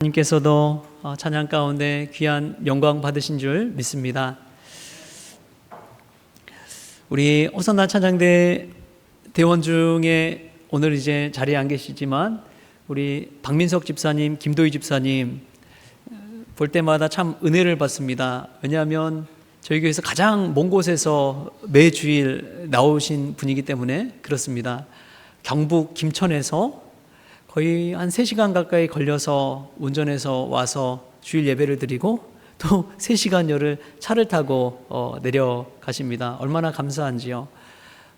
님께서도 찬양 가운데 귀한 영광 받으신 줄 믿습니다. 우리 호산나 찬양대 대원 중에 오늘 이제 자리에 안 계시지만 우리 박민석 집사님, 김도희 집사님 볼 때마다 참 은혜를 받습니다. 왜냐하면 저희 교회에서 가장 먼 곳에서 매주일 나오신 분이기 때문에 그렇습니다. 경북 김천에서 거의 한 3시간 가까이 걸려서 운전해서 와서 주일 예배를 드리고 또 3시간여를 차를 타고 내려가십니다. 얼마나 감사한지요.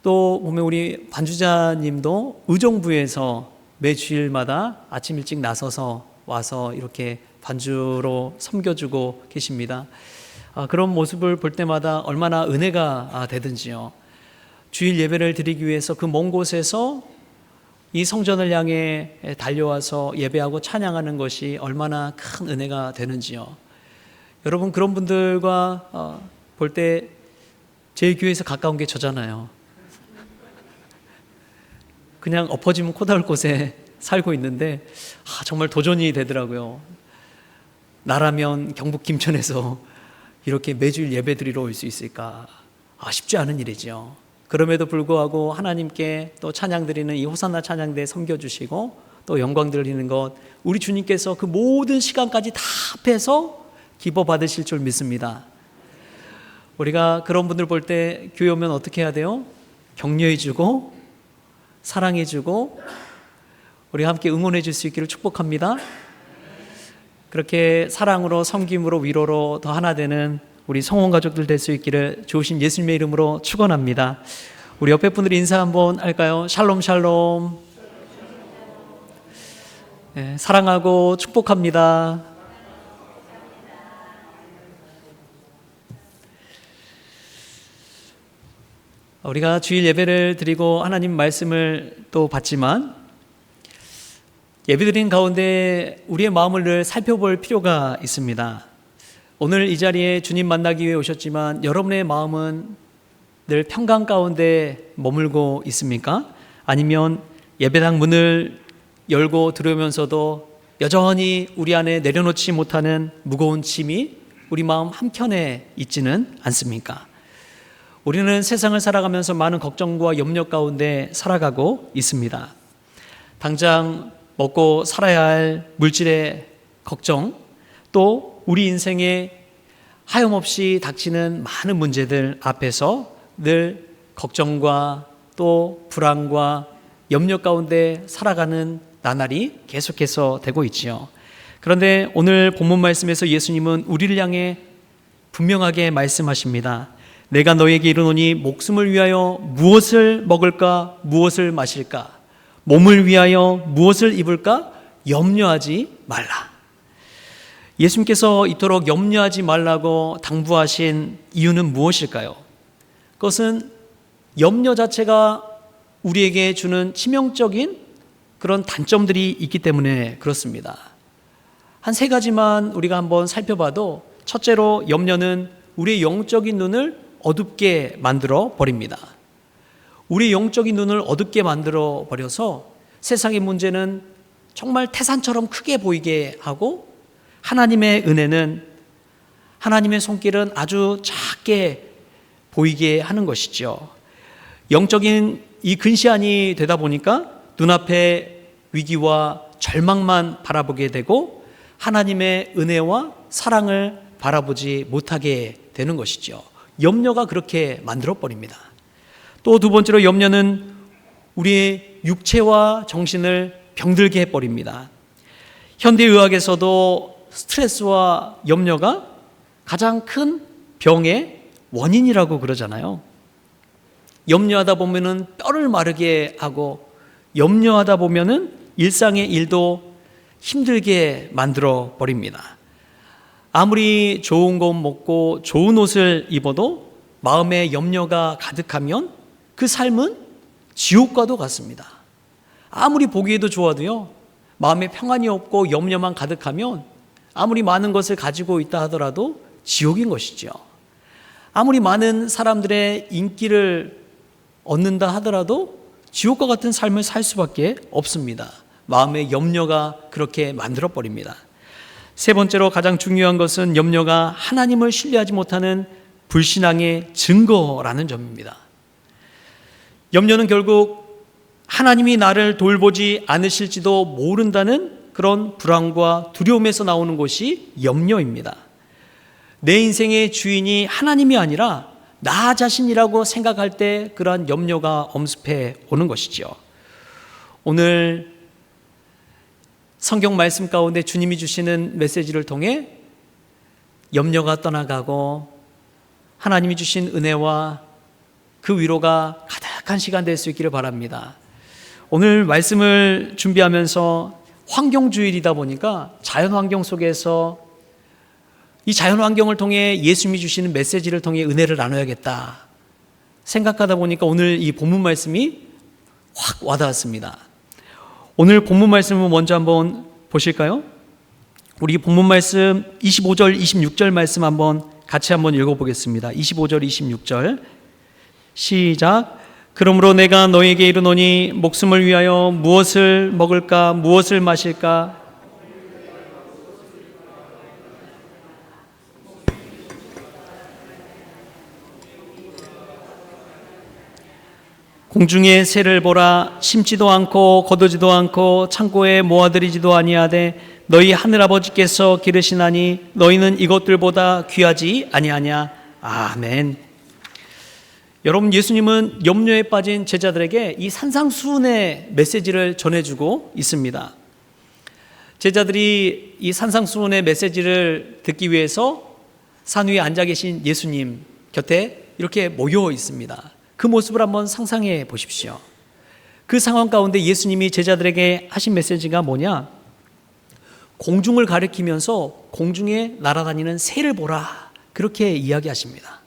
또 보면 우리 반주자님도 의정부에서 매 주일마다 아침 일찍 나서서 와서 이렇게 반주로 섬겨주고 계십니다. 그런 모습을 볼 때마다 얼마나 은혜가 되든지요. 주일 예배를 드리기 위해서 그 먼 곳에서 이 성전을 향해 달려와서 예배하고 찬양하는 것이 얼마나 큰 은혜가 되는지요. 여러분, 그런 분들과 볼 때 제 교회에서 가까운 게 저잖아요. 그냥 엎어지면 코 닿을 곳에 살고 있는데 정말 도전이 되더라고요. 나라면 경북 김천에서 이렇게 매주일 예배 드리러 올 수 있을까? 쉽지 않은 일이죠. 그럼에도 불구하고 하나님께 또 찬양 드리는 이 호산나 찬양대 섬겨주시고 또 영광 드리는 것, 우리 주님께서 그 모든 시간까지 다 합해서 기뻐 받으실 줄 믿습니다. 우리가 그런 분들 볼 때 교회 오면 어떻게 해야 돼요? 격려해주고 사랑해주고 우리가 함께 응원해 줄 수 있기를 축복합니다. 그렇게 사랑으로 섬김으로 위로로 더 하나 되는 우리 성원 가족들 될 수 있기를 좋으신 예수님의 이름으로 축원합니다. 우리 옆에 분들이 인사 한번 할까요? 샬롬 샬롬. 네, 사랑하고 축복합니다. 우리가 주일 예배를 드리고 하나님 말씀을 또 받지만 예배드린 가운데 우리의 마음을 늘 살펴볼 필요가 있습니다. 오늘 이 자리에 주님 만나기 위해 오셨지만 여러분의 마음은 늘 평강 가운데 머물고 있습니까? 아니면 예배당 문을 열고 들어오면서도 여전히 우리 안에 내려놓지 못하는 무거운 짐이 우리 마음 한켠에 있지는 않습니까? 우리는 세상을 살아가면서 많은 걱정과 염려 가운데 살아가고 있습니다. 당장 먹고 살아야 할 물질의 걱정, 또 우리 인생에 하염없이 닥치는 많은 문제들 앞에서 늘 걱정과 또 불안과 염려 가운데 살아가는 나날이 계속해서 되고 있지요. 그런데 오늘 본문 말씀에서 예수님은 우리를 향해 분명하게 말씀하십니다. 내가 너에게 이르노니 목숨을 위하여 무엇을 먹을까 무엇을 마실까, 몸을 위하여 무엇을 입을까 염려하지 말라. 예수님께서 이토록 염려하지 말라고 당부하신 이유는 무엇일까요? 그것은 염려 자체가 우리에게 주는 치명적인 그런 단점들이 있기 때문에 그렇습니다. 한 3가지만 우리가 한번 살펴봐도, 첫째로 염려는 우리의 영적인 눈을 어둡게 만들어 버립니다. 우리의 영적인 눈을 어둡게 만들어 버려서 세상의 문제는 정말 태산처럼 크게 보이게 하고 하나님의 은혜는, 하나님의 손길은 아주 작게 보이게 하는 것이죠. 영적인 이 근시안이 되다 보니까 눈앞에 위기와 절망만 바라보게 되고 하나님의 은혜와 사랑을 바라보지 못하게 되는 것이죠. 염려가 그렇게 만들어버립니다. 또 2번째로 염려는 우리의 육체와 정신을 병들게 해버립니다. 현대의학에서도 스트레스와 염려가 가장 큰 병의 원인이라고 그러잖아요. 염려하다 보면은 뼈를 마르게 하고, 염려하다 보면은 일상의 일도 힘들게 만들어 버립니다. 아무리 좋은 것 먹고 좋은 옷을 입어도 마음에 염려가 가득하면 그 삶은 지옥과도 같습니다. 아무리 보기에도 좋아도요, 마음에 평안이 없고 염려만 가득하면 아무리 많은 것을 가지고 있다 하더라도 지옥인 것이죠. 아무리 많은 사람들의 인기를 얻는다 하더라도 지옥과 같은 삶을 살 수밖에 없습니다. 마음의 염려가 그렇게 만들어버립니다. 세 번째로 가장 중요한 것은 염려가 하나님을 신뢰하지 못하는 불신앙의 증거라는 점입니다. 염려는 결국 하나님이 나를 돌보지 않으실지도 모른다는 그런 불안과 두려움에서 나오는 것이 염려입니다. 내 인생의 주인이 하나님이 아니라 나 자신이라고 생각할 때 그러한 염려가 엄습해 오는 것이죠. 오늘 성경 말씀 가운데 주님이 주시는 메시지를 통해 염려가 떠나가고 하나님이 주신 은혜와 그 위로가 가득한 시간 될 수 있기를 바랍니다. 오늘 말씀을 준비하면서 환경주일이다 보니까 자연환경 속에서 이 자연환경을 통해 예수님이 주시는 메시지를 통해 은혜를 나눠야겠다 생각하다 보니까 오늘 이 본문 말씀이 확 와닿았습니다. 오늘 본문 말씀을 먼저 한번 보실까요? 우리 본문 말씀 25절, 26절 말씀 한번 같이 한번 읽어보겠습니다. 25절, 26절 시작. 그러므로 내가 너에게 이르노니 목숨을 위하여 무엇을 먹을까 무엇을 마실까 공중의 새를 보라. 심지도 않고 거두지도 않고 창고에 모아들이지도 아니하되 너희 하늘아버지께서 기르시나니 너희는 이것들보다 귀하지 아니하냐. 아멘. 여러분, 예수님은 염려에 빠진 제자들에게 이 산상수훈의 메시지를 전해주고 있습니다. 제자들이 이 산상수훈의 메시지를 듣기 위해서 산 위에 앉아 계신 예수님 곁에 이렇게 모여 있습니다. 그 모습을 한번 상상해 보십시오. 그 상황 가운데 예수님이 제자들에게 하신 메시지가 뭐냐? 공중을 가리키면서 공중에 날아다니는 새를 보라, 그렇게 이야기하십니다.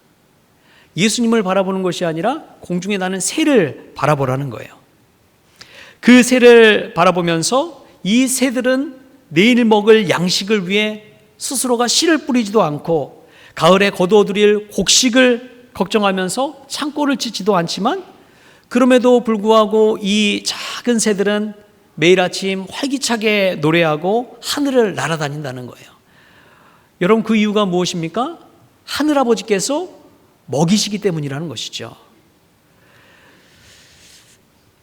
예수님을 바라보는 것이 아니라 공중에 나는 새를 바라보라는 거예요. 그 새를 바라보면서 이 새들은 내일 먹을 양식을 위해 스스로가 씨를 뿌리지도 않고 가을에 거두어들일 곡식을 걱정하면서 창고를 짓지도 않지만 그럼에도 불구하고 이 작은 새들은 매일 아침 활기차게 노래하고 하늘을 날아다닌다는 거예요. 여러분, 그 이유가 무엇입니까? 하늘아버지께서 먹이시기 때문이라는 것이죠.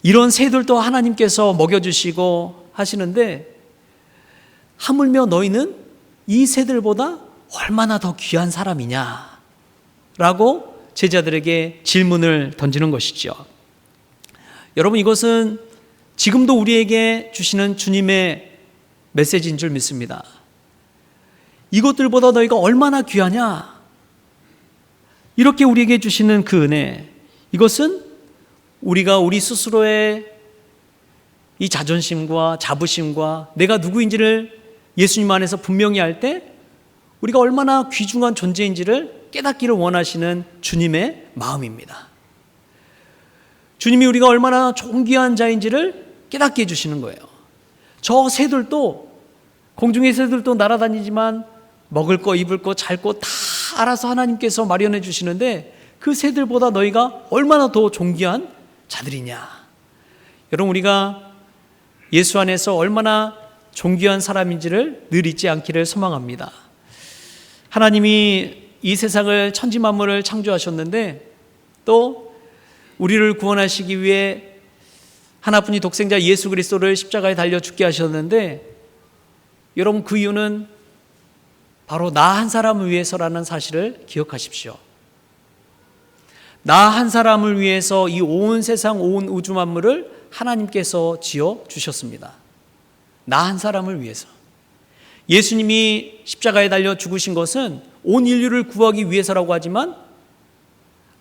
이런 새들도 하나님께서 먹여주시고 하시는데 하물며 너희는 이 새들보다 얼마나 더 귀한 사람이냐 라고 제자들에게 질문을 던지는 것이죠. 여러분, 이것은 지금도 우리에게 주시는 주님의 메시지인 줄 믿습니다. 이것들보다 너희가 얼마나 귀하냐, 이렇게 우리에게 주시는 그 은혜, 이것은 우리가 우리 스스로의 이 자존심과 자부심과 내가 누구인지를 예수님 안에서 분명히 할 때 우리가 얼마나 귀중한 존재인지를 깨닫기를 원하시는 주님의 마음입니다. 주님이 우리가 얼마나 존귀한 자인지를 깨닫게 해주시는 거예요. 저 새들도, 공중의 새들도 날아다니지만 먹을 거, 입을 거, 잘 거 다 알아서 하나님께서 마련해 주시는데 그 새들보다 너희가 얼마나 더 존귀한 자들이냐. 여러분, 우리가 예수 안에서 얼마나 존귀한 사람인지를 늘 잊지 않기를 소망합니다. 하나님이 이 세상을 천지 만물을 창조하셨는데 또 우리를 구원하시기 위해 하나뿐이 독생자 예수 그리스도를 십자가에 달려 죽게 하셨는데 여러분, 그 이유는 바로 나 한 사람을 위해서라는 사실을 기억하십시오. 나 한 사람을 위해서 이 온 세상, 온 우주 만물을 하나님께서 지어 주셨습니다. 나 한 사람을 위해서. 예수님이 십자가에 달려 죽으신 것은 온 인류를 구하기 위해서라고 하지만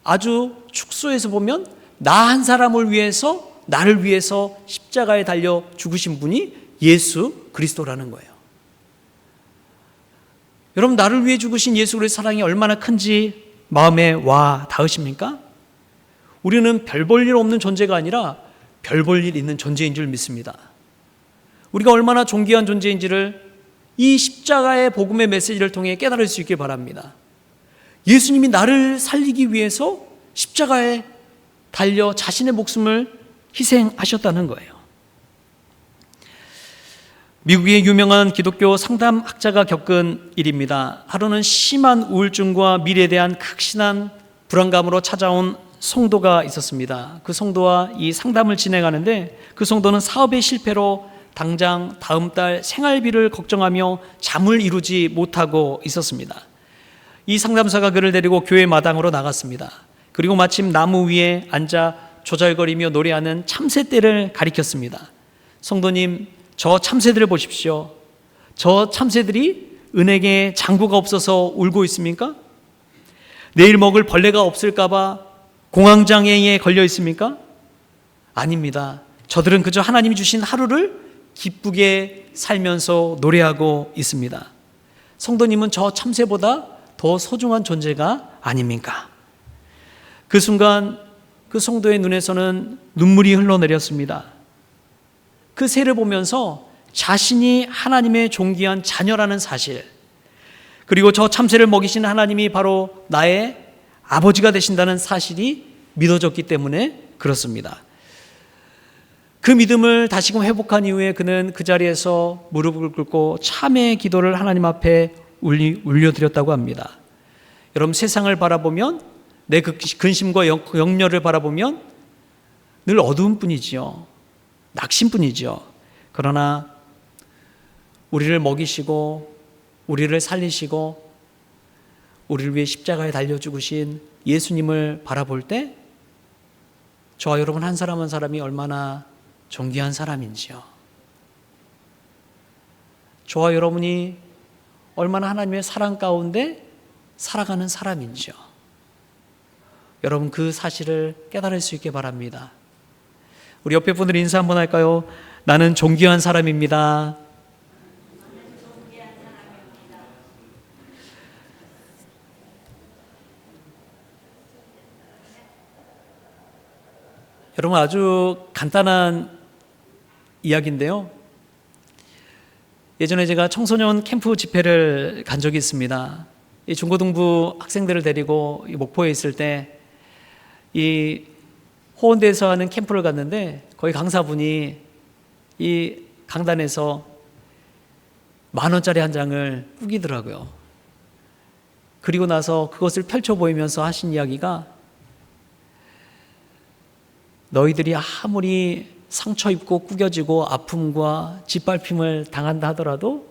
아주 축소해서 보면 나 한 사람을 위해서, 나를 위해서 십자가에 달려 죽으신 분이 예수 그리스도라는 거예요. 여러분, 나를 위해 죽으신 예수 그리스도의 사랑이 얼마나 큰지 마음에 와 닿으십니까? 우리는 별 볼 일 없는 존재가 아니라 별 볼 일 있는 존재인 줄 믿습니다. 우리가 얼마나 존귀한 존재인지를 이 십자가의 복음의 메시지를 통해 깨달을 수 있길 바랍니다. 예수님이 나를 살리기 위해서 십자가에 달려 자신의 목숨을 희생하셨다는 거예요. 미국의 유명한 기독교 상담학자가 겪은 일입니다. 하루는 심한 우울증과 미래에 대한 극심한 불안감으로 찾아온 성도가 있었습니다. 그 성도와 이 상담을 진행하는데 그 성도는 사업의 실패로 당장 다음 달 생활비를 걱정하며 잠을 이루지 못하고 있었습니다. 이 상담사가 그를 데리고 교회 마당으로 나갔습니다. 그리고 마침 나무 위에 앉아 조잘거리며 노래하는 참새떼를 가리켰습니다. 성도님, 저 참새들을 보십시오. 저 참새들이 은행에 잔고가 없어서 울고 있습니까? 내일 먹을 벌레가 없을까봐 공황장애에 걸려 있습니까? 아닙니다. 저들은 그저 하나님이 주신 하루를 기쁘게 살면서 노래하고 있습니다. 성도님은 저 참새보다 더 소중한 존재가 아닙니까? 그 순간 그 성도의 눈에서는 눈물이 흘러내렸습니다. 그 새를 보면서 자신이 하나님의 존귀한 자녀라는 사실, 그리고 저 참새를 먹이신 하나님이 바로 나의 아버지가 되신다는 사실이 믿어졌기 때문에 그렇습니다. 그 믿음을 다시금 회복한 이후에 그는 그 자리에서 무릎을 꿇고 참회의 기도를 하나님 앞에 울려드렸다고 합니다. 여러분, 세상을 바라보면, 내 근심과 역려를 바라보면 늘 어두운 뿐이지요. 낙심뿐이죠. 그러나 우리를 먹이시고 우리를 살리시고 우리를 위해 십자가에 달려 죽으신 예수님을 바라볼 때 저와 여러분 한 사람 한 사람이 얼마나 존귀한 사람인지요. 저와 여러분이 얼마나 하나님의 사랑 가운데 살아가는 사람인지요. 여러분, 그 사실을 깨달을 수 있게 바랍니다. 우리 옆에 분들 인사 한번 할까요? 나는 존귀한 사람입니다. 여러분, 아주 간단한 이야기인데요. 예전에 제가 청소년 캠프 집회를 간 적이 있습니다. 이 중고등부 학생들을 데리고 목포에 있을 때 이 호원대에서 하는 캠프를 갔는데 거기 강사분이 이 강단에서 10,000원짜리 한 장을 꾸기더라고요. 그리고 나서 그것을 펼쳐 보이면서 하신 이야기가, 너희들이 아무리 상처 입고 꾸겨지고 아픔과 짓밟힘을 당한다 하더라도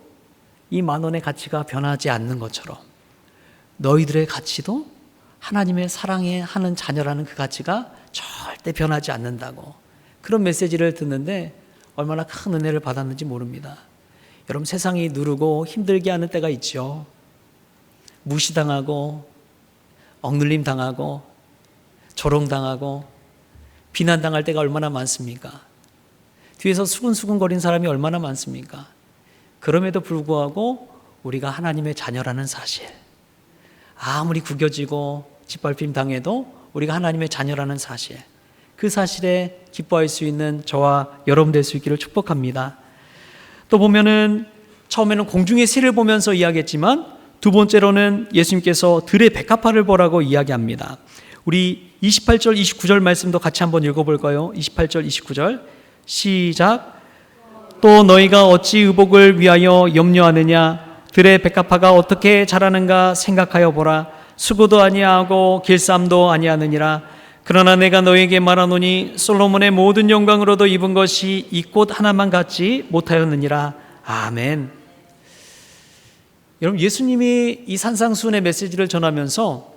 이 10,000원의 가치가 변하지 않는 것처럼 너희들의 가치도 하나님의 사랑에 하는 자녀라는 그 가치가 절대 변하지 않는다고, 그런 메시지를 듣는데 얼마나 큰 은혜를 받았는지 모릅니다. 여러분, 세상이 누르고 힘들게 하는 때가 있죠. 무시당하고 억눌림 당하고 조롱당하고 비난당할 때가 얼마나 많습니까? 뒤에서 수근수근 거린 사람이 얼마나 많습니까? 그럼에도 불구하고 우리가 하나님의 자녀라는 사실, 아무리 구겨지고 짓밟힘 당해도 우리가 하나님의 자녀라는 사실, 그 사실에 기뻐할 수 있는 저와 여러분 될 수 있기를 축복합니다. 또 보면은 처음에는 공중의 새를 보면서 이야기했지만 두 번째로는 예수님께서 들의 백합화를 보라고 이야기합니다. 우리 28절 29절 말씀도 같이 한번 읽어볼까요? 28절 29절 시작. 또 너희가 어찌 의복을 위하여 염려하느냐? 들의 백합화가 어떻게 자라는가 생각하여 보라. 수고도 아니하고 길쌈도 아니하느니라. 그러나 내가 너에게 말하노니 솔로몬의 모든 영광으로도 입은 것이 이 꽃 하나만 갖지 못하였느니라. 아멘. 여러분, 예수님이 이 산상수훈의 메시지를 전하면서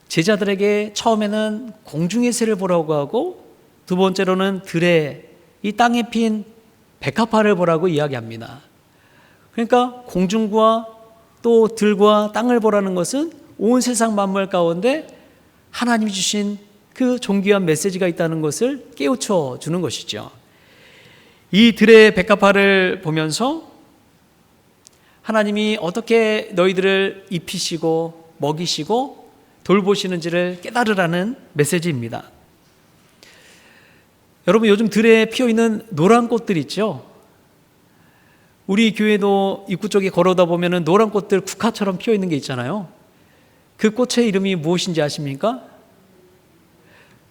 제자들에게 처음에는 공중의 새를 보라고 하고 두 번째로는 들의, 이 땅에 핀 백합화를 보라고 이야기합니다. 그러니까 공중과 또 들과 땅을 보라는 것은 온 세상 만물 가운데 하나님이 주신 그 존귀한 메시지가 있다는 것을 깨우쳐 주는 것이죠. 이 들의 백합화를 보면서 하나님이 어떻게 너희들을 입히시고 먹이시고 돌보시는지를 깨달으라는 메시지입니다. 여러분, 요즘 들에 피어있는 노란 꽃들 있죠? 우리 교회도 입구 쪽에 걸어다 보면 노란 꽃들 국화처럼 피어있는 게 있잖아요. 그 꽃의 이름이 무엇인지 아십니까?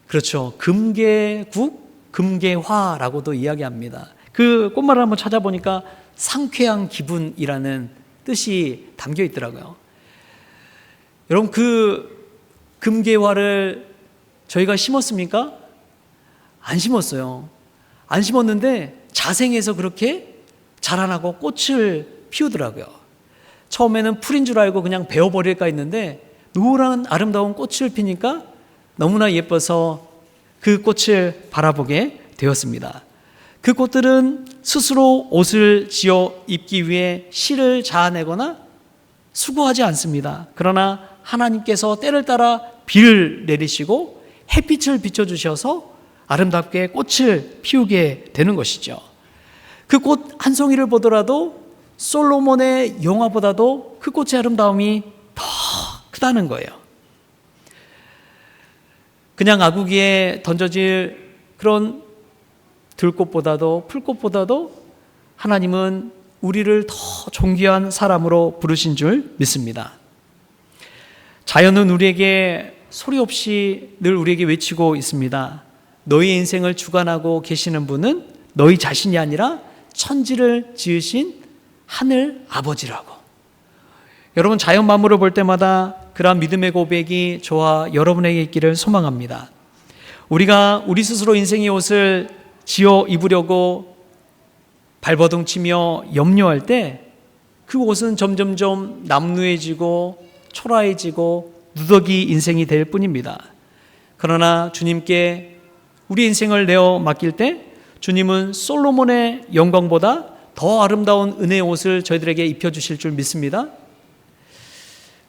그렇죠. 금계국, 금계화라고도 이야기합니다. 그 꽃말을 한번 찾아보니까 상쾌한 기분이라는 뜻이 담겨 있더라고요. 여러분, 그 금괴화를 저희가 심었습니까? 안 심었어요. 안 심었는데 자생해서 그렇게 자라나고 꽃을 피우더라고요. 처음에는 풀인 줄 알고 그냥 베어버릴까 했는데 노란 아름다운 꽃을 피니까 너무나 예뻐서 그 꽃을 바라보게 되었습니다. 그 꽃들은 스스로 옷을 지어 입기 위해 실을 자아내거나 수고하지 않습니다. 그러나 하나님께서 때를 따라 비를 내리시고 햇빛을 비춰주셔서 아름답게 꽃을 피우게 되는 것이죠. 그 꽃 한 송이를 보더라도 솔로몬의 영화보다도 그 꽃의 아름다움이 더 크다는 거예요. 그냥 아구기에 던져질 그런 들꽃보다도 풀꽃보다도 하나님은 우리를 더 존귀한 사람으로 부르신 줄 믿습니다. 자연은 우리에게 소리 없이 늘 우리에게 외치고 있습니다. 너희 인생을 주관하고 계시는 분은 너희 자신이 아니라 천지를 지으신 하늘 아버지라고. 여러분, 자연 만물을 볼 때마다 그러한 믿음의 고백이 저와 여러분에게 있기를 소망합니다. 우리가 우리 스스로 인생의 옷을 지어 입으려고 발버둥치며 염려할 때 그 옷은 점점점 남루해지고 초라해지고 누더기 인생이 될 뿐입니다. 그러나 주님께 우리 인생을 내어 맡길 때 주님은 솔로몬의 영광보다 더 아름다운 은혜의 옷을 저희들에게 입혀주실 줄 믿습니다.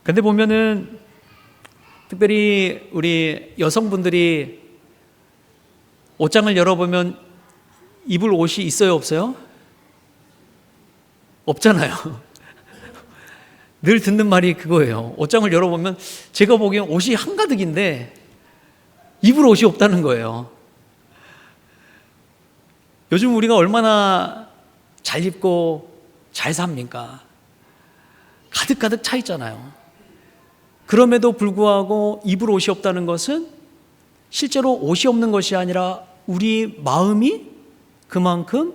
근데 보면은 특별히 우리 여성분들이 옷장을 열어보면 입을 옷이 있어요, 없어요? 없잖아요. 늘 듣는 말이 그거예요. 옷장을 열어보면 제가 보기엔 옷이 한가득인데 입을 옷이 없다는 거예요. 요즘 우리가 얼마나 잘 입고 잘 삽니까? 가득가득 차 있잖아요. 그럼에도 불구하고 입을 옷이 없다는 것은 실제로 옷이 없는 것이 아니라 우리 마음이 그만큼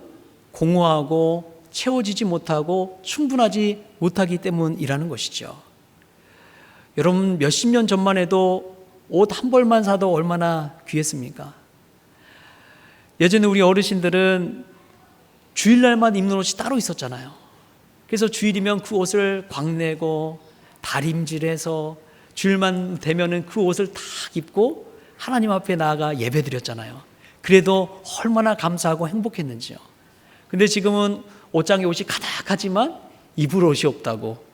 공허하고 채워지지 못하고 충분하지 못하기 때문이라는 것이죠. 여러분, 몇십 년 전만 해도 옷 한 벌만 사도 얼마나 귀했습니까? 예전에 우리 어르신들은 주일날만 입는 옷이 따로 있었잖아요. 그래서 주일이면 그 옷을 광내고 다림질해서 주일만 되면은 그 옷을 딱 입고 하나님 앞에 나아가 예배드렸잖아요. 그래도 얼마나 감사하고 행복했는지요. 근데 지금은 옷장에 옷이 가득하지만 입을 옷이 없다고,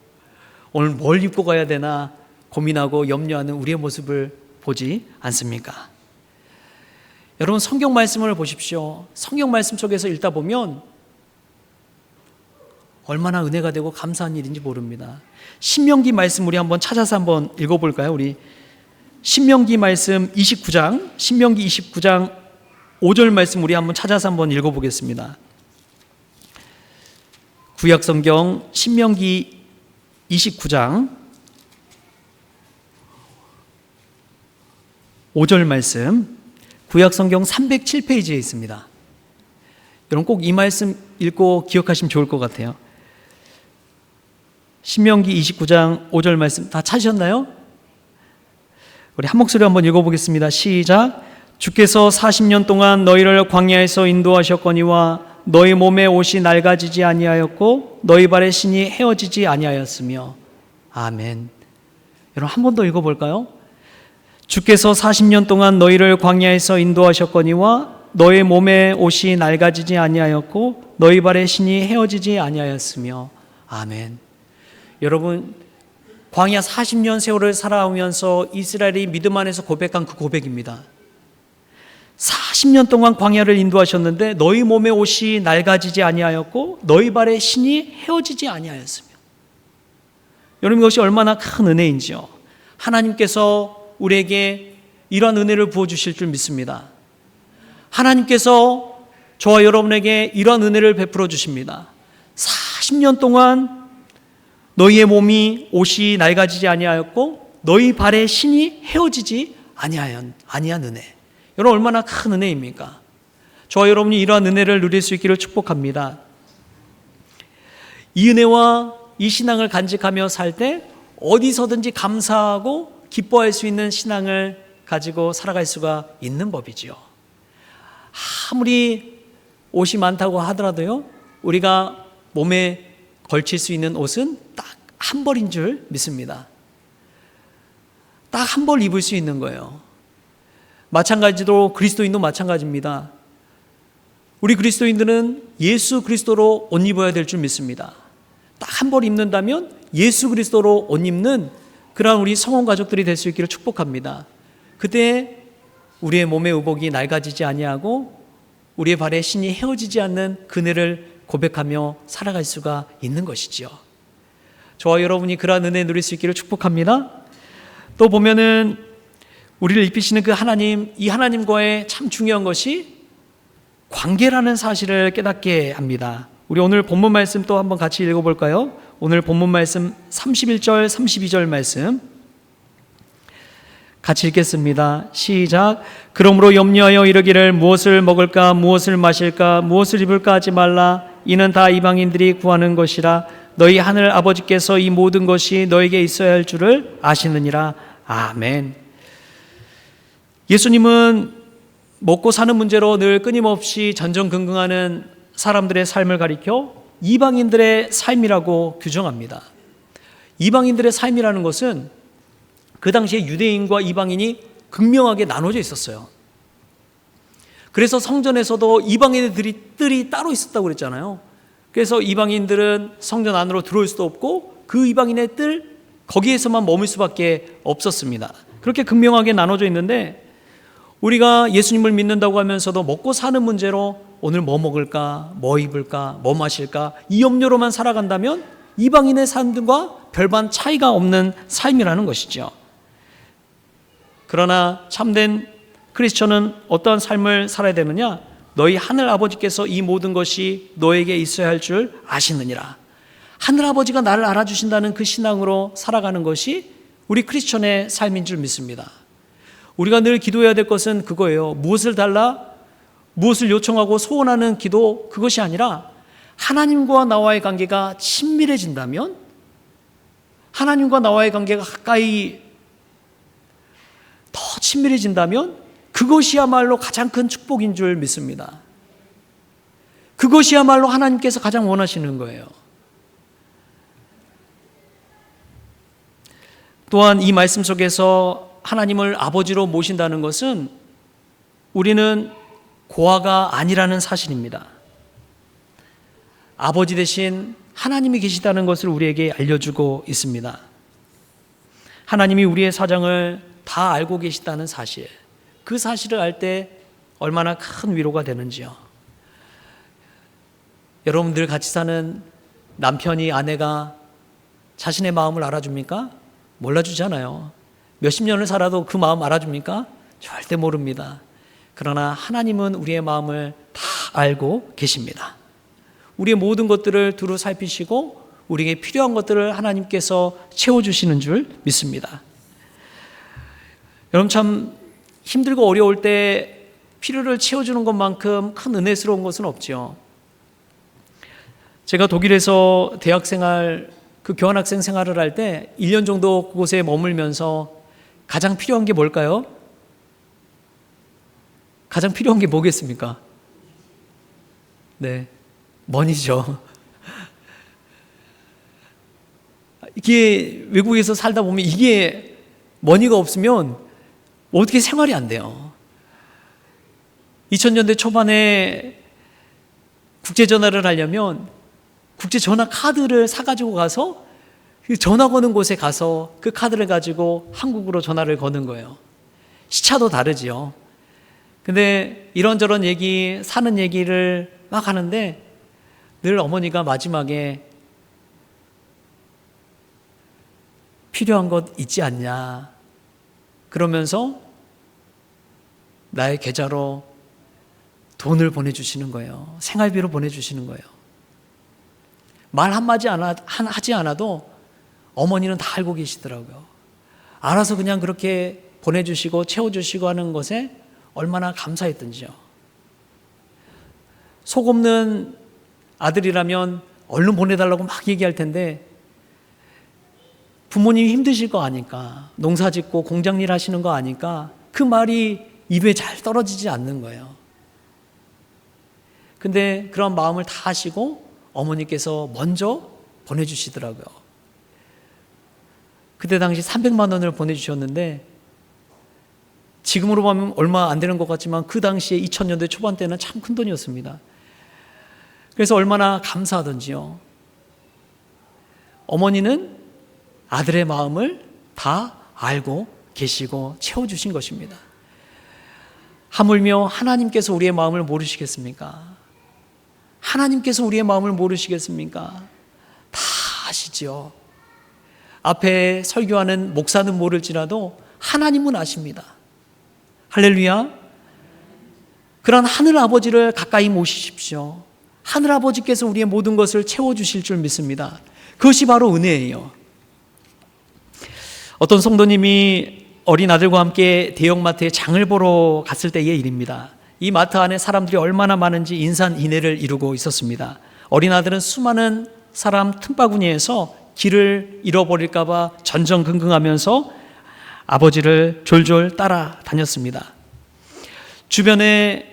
오늘 뭘 입고 가야 되나 고민하고 염려하는 우리의 모습을 보지 않습니까? 여러분, 성경 말씀을 보십시오. 성경 말씀 속에서 읽다 보면 얼마나 은혜가 되고 감사한 일인지 모릅니다. 신명기 말씀 우리 한번 찾아서 한번 읽어볼까요? 우리 신명기 말씀 29장, 신명기 29장 5절 말씀 우리 한번 찾아서 한번 읽어보겠습니다. 구약성경 신명기 29장 5절 말씀, 구약성경 307페이지에 있습니다. 여러분 꼭 이 말씀 읽고 기억하시면 좋을 것 같아요. 신명기 29장 5절 말씀 다 찾으셨나요? 우리 한 목소리 한번 읽어보겠습니다. 시작. 주께서 40년 동안 너희를 광야에서 인도하셨거니와 너희 몸의 옷이 낡아지지 아니하였고 너희 발의 신이 헤어지지 아니하였으며. 아멘. 여러분 한 번 더 읽어볼까요? 주께서 40년 동안 너희를 광야에서 인도하셨거니와 너희 몸의 옷이 낡아지지 아니하였고 너희 발의 신이 헤어지지 아니하였으며. 아멘. 여러분, 광야 40년 세월을 살아오면서 이스라엘이 믿음 안에서 고백한 그 고백입니다. 40년 동안 광야를 인도하셨는데 너희 몸의 옷이 낡아지지 아니하였고 너희 발의 신이 헤어지지 아니하였으며. 여러분, 이것이 얼마나 큰 은혜인지요. 하나님께서 우리에게 이러한 은혜를 부어주실 줄 믿습니다. 하나님께서 저와 여러분에게 이러한 은혜를 베풀어 주십니다. 40년 동안 너희의 몸이 옷이 낡아지지 아니하였고 너희 발의 신이 헤어지지 아니한 은혜. 여러분 얼마나 큰 은혜입니까? 저와 여러분이 이러한 은혜를 누릴 수 있기를 축복합니다. 이 은혜와 이 신앙을 간직하며 살 때 어디서든지 감사하고 기뻐할 수 있는 신앙을 가지고 살아갈 수가 있는 법이지요. 아무리 옷이 많다고 하더라도요, 우리가 몸에 걸칠 수 있는 옷은 딱 한 벌인 줄 믿습니다. 딱 한 벌 입을 수 있는 거예요. 마찬가지로 그리스도인도 마찬가지입니다. 우리 그리스도인들은 예수 그리스도로 옷 입어야 될 줄 믿습니다. 딱 한 벌 입는다면 예수 그리스도로 옷 입는 그러한 우리 성원 가족들이 될 수 있기를 축복합니다. 그때 우리의 몸의 의복이 낡아지지 아니하고 우리의 발에 신이 헤어지지 않는 그네를 고백하며 살아갈 수가 있는 것이지요. 저와 여러분이 그러한 은혜 누릴 수 있기를 축복합니다. 또 보면은 우리를 입히시는 그 하나님, 이 하나님과의 참 중요한 것이 관계라는 사실을 깨닫게 합니다. 우리 오늘 본문 말씀 또 한번 같이 읽어볼까요? 오늘 본문 말씀 31절 32절 말씀 같이 읽겠습니다. 시작. 그러므로 염려하여 이르기를 무엇을 먹을까 무엇을 마실까 무엇을 입을까 하지 말라. 이는 다 이방인들이 구하는 것이라. 너희 하늘 아버지께서 이 모든 것이 너에게 있어야 할 줄을 아시느니라. 아멘. 예수님은 먹고 사는 문제로 늘 끊임없이 전전긍긍하는 사람들의 삶을 가리켜 이방인들의 삶이라고 규정합니다. 이방인들의 삶이라는 것은 그 당시에 유대인과 이방인이 극명하게 나눠져 있었어요. 그래서 성전에서도 이방인의 뜰이 따로 있었다고 그랬잖아요. 그래서 이방인들은 성전 안으로 들어올 수도 없고 그 이방인의 뜰 거기에서만 머물 수밖에 없었습니다. 그렇게 극명하게 나눠져 있는데 우리가 예수님을 믿는다고 하면서도 먹고 사는 문제로 오늘 뭐 먹을까, 뭐 입을까, 뭐 마실까 이 염려로만 살아간다면 이방인의 삶과 별반 차이가 없는 삶이라는 것이죠. 그러나 참된 크리스천은 어떠한 삶을 살아야 되느냐? 너희 하늘 아버지께서 이 모든 것이 너에게 있어야 할 줄 아시느니라. 하늘 아버지가 나를 알아주신다는 그 신앙으로 살아가는 것이 우리 크리스천의 삶인 줄 믿습니다. 우리가 늘 기도해야 될 것은 그거예요. 무엇을 달라? 무엇을 요청하고 소원하는 기도, 그것이 아니라 하나님과 나와의 관계가 친밀해진다면, 하나님과 나와의 관계가 가까이 더 친밀해진다면 그것이야말로 가장 큰 축복인 줄 믿습니다. 그것이야말로 하나님께서 가장 원하시는 거예요. 또한 이 말씀 속에서 하나님을 아버지로 모신다는 것은 우리는 고아가 아니라는 사실입니다. 아버지 대신 하나님이 계시다는 것을 우리에게 알려주고 있습니다. 하나님이 우리의 사정을 다 알고 계시다는 사실, 그 사실을 알 때 얼마나 큰 위로가 되는지요. 여러분들 같이 사는 남편이, 아내가 자신의 마음을 알아줍니까? 몰라주잖아요. 몇십 년을 살아도 그 마음 알아줍니까? 절대 모릅니다. 그러나 하나님은 우리의 마음을 다 알고 계십니다. 우리의 모든 것들을 두루 살피시고 우리에게 필요한 것들을 하나님께서 채워주시는 줄 믿습니다. 여러분, 참 힘들고 어려울 때 필요를 채워주는 것만큼 큰 은혜스러운 것은 없죠. 제가 독일에서 대학생활, 그 교환학생 생활을 할 때 1년 정도 그곳에 머물면서 가장 필요한 게 뭘까요? 가장 필요한 게 뭐겠습니까? 네, 머니죠. 이게 외국에서 살다 보면 이게 머니가 없으면 어떻게 생활이 안 돼요. 2000년대 초반에 국제전화를 하려면 국제전화 카드를 사가지고 가서 전화 거는 곳에 가서 그 카드를 가지고 한국으로 전화를 거는 거예요. 시차도 다르지요. 근데 이런저런 얘기, 사는 얘기를 막 하는데 늘 어머니가 마지막에 필요한 것 있지 않냐 그러면서 나의 계좌로 돈을 보내주시는 거예요. 생활비로 보내주시는 거예요. 말 한마디 하지 않아도 어머니는 다 알고 계시더라고요. 알아서 그냥 그렇게 보내주시고 채워주시고 하는 것에 얼마나 감사했던지요. 속 없는 아들이라면 얼른 보내달라고 막 얘기할 텐데 부모님이 힘드실 거 아니까, 농사 짓고 공장 일 하시는 거 아니까 그 말이 입에 잘 떨어지지 않는 거예요. 근데 그런 마음을 다 하시고 어머니께서 먼저 보내주시더라고요. 그때 당시 300만 원을 보내주셨는데 지금으로 보면 얼마 안 되는 것 같지만 그 당시에 2000년대 초반 때는 참 큰 돈이었습니다. 그래서 얼마나 감사하던지요. 어머니는 아들의 마음을 다 알고 계시고 채워주신 것입니다. 하물며 하나님께서 우리의 마음을 모르시겠습니까? 하나님께서 우리의 마음을 모르시겠습니까? 다 아시죠. 앞에 설교하는 목사는 모를지라도 하나님은 아십니다. 할렐루야. 그런 하늘 아버지를 가까이 모시십시오. 하늘 아버지께서 우리의 모든 것을 채워주실 줄 믿습니다. 그것이 바로 은혜예요. 어떤 성도님이 어린 아들과 함께 대형마트에 장을 보러 갔을 때의 일입니다. 이 마트 안에 사람들이 얼마나 많은지 인산인해를 이루고 있었습니다. 어린 아들은 수많은 사람 틈바구니에서 길을 잃어버릴까 봐 전전긍긍하면서 아버지를 졸졸 따라다녔습니다. 주변에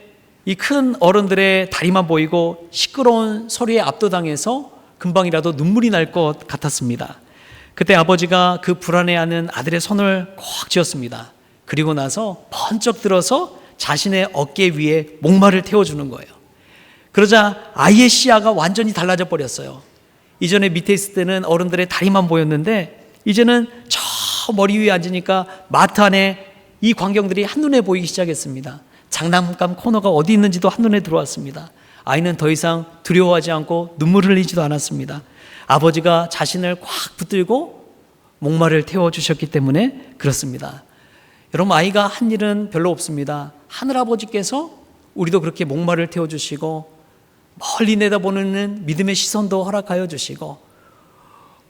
이 큰 어른들의 다리만 보이고 시끄러운 소리에 압도당해서 금방이라도 눈물이 날 것 같았습니다. 그때 아버지가 그 불안해하는 아들의 손을 꽉 쥐었습니다. 그리고 나서 번쩍 들어서 자신의 어깨 위에 목마를 태워주는 거예요. 그러자 아이의 시야가 완전히 달라져 버렸어요. 이전에 밑에 있을 때는 어른들의 다리만 보였는데 이제는 저 머리 위에 앉으니까 마트 안에 이 광경들이 한눈에 보이기 시작했습니다. 장난감 코너가 어디 있는지도 한눈에 들어왔습니다. 아이는 더 이상 두려워하지 않고 눈물을 흘리지도 않았습니다. 아버지가 자신을 꽉 붙들고 목마를 태워주셨기 때문에 그렇습니다. 여러분, 아이가 한 일은 별로 없습니다. 하늘아버지께서 우리도 그렇게 목마를 태워주시고 멀리 내다보는 믿음의 시선도 허락하여 주시고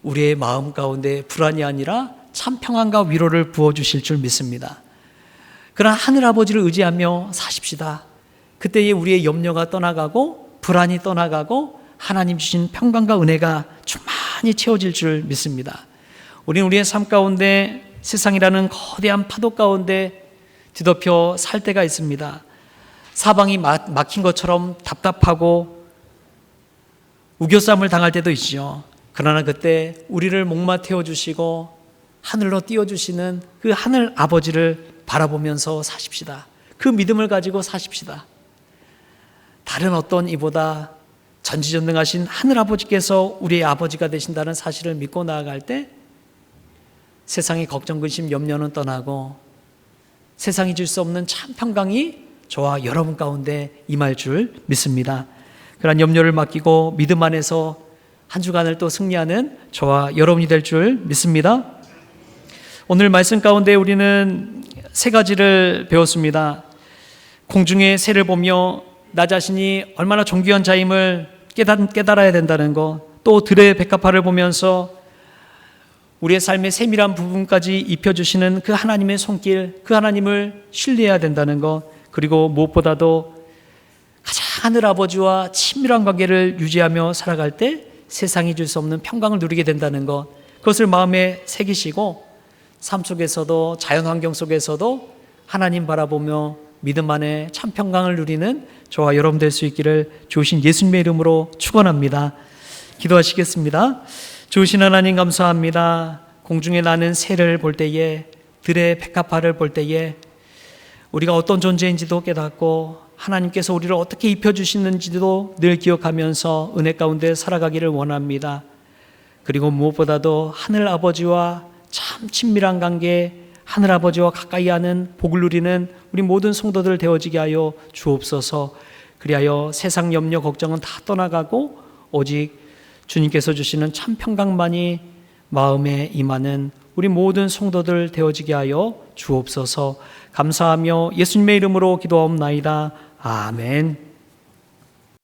우리의 마음 가운데 불안이 아니라 참 평안과 위로를 부어주실 줄 믿습니다. 그러나 하늘아버지를 의지하며 사십시다. 그때에 우리의 염려가 떠나가고 불안이 떠나가고 하나님 주신 평강과 은혜가 충만히 채워질 줄 믿습니다. 우리는 우리의 삶 가운데 세상이라는 거대한 파도 가운데 뒤덮여 살 때가 있습니다. 사방이 막힌 것처럼 답답하고 우겨쌈을 당할 때도 있죠. 그러나 그때 우리를 목마 태워주시고 하늘로 띄워주시는 그 하늘 아버지를 바라보면서 사십시다. 그 믿음을 가지고 사십시다. 다른 어떤 이보다 전지전능하신 하늘 아버지께서 우리의 아버지가 되신다는 사실을 믿고 나아갈 때 세상의 걱정, 근심, 염려는 떠나고 세상이 줄 수 없는 참 평강이 저와 여러분 가운데 임할 줄 믿습니다. 그런 염려를 맡기고 믿음 안에서 한 주간을 또 승리하는 저와 여러분이 될 줄 믿습니다. 오늘 말씀 가운데 우리는 세 가지를 배웠습니다. 공중의 새를 보며 나 자신이 얼마나 존귀한 자임을 깨달아야 된다는 것, 또 들의 백합화를 보면서 우리의 삶의 세밀한 부분까지 입혀주시는 그 하나님의 손길, 그 하나님을 신뢰해야 된다는 것, 그리고 무엇보다도 가장 하늘 아버지와 친밀한 관계를 유지하며 살아갈 때 세상이 줄 수 없는 평강을 누리게 된다는 것, 그것을 마음에 새기시고 삶 속에서도 자연 환경 속에서도 하나님 바라보며 믿음 안에 참 평강을 누리는 저와 여러분 될 수 있기를 주신 예수님의 이름으로 축원합니다. 기도하시겠습니다. 주신 하나님 감사합니다. 공중에 나는 새를 볼 때에, 들의 백합화를 볼 때에 우리가 어떤 존재인지도 깨닫고 하나님께서 우리를 어떻게 입혀주시는지도 늘 기억하면서 은혜 가운데 살아가기를 원합니다. 그리고 무엇보다도 하늘 아버지와 참 친밀한 관계, 하늘 아버지와 가까이 하는 복을 누리는 우리 모든 성도들 되어지게 하여 주옵소서. 그리하여 세상 염려 걱정은 다 떠나가고 오직 주님께서 주시는 참 평강만이 마음에 임하는 우리 모든 성도들 되어지게 하여 주옵소서. 감사하며 예수님의 이름으로 기도하옵나이다. 아멘.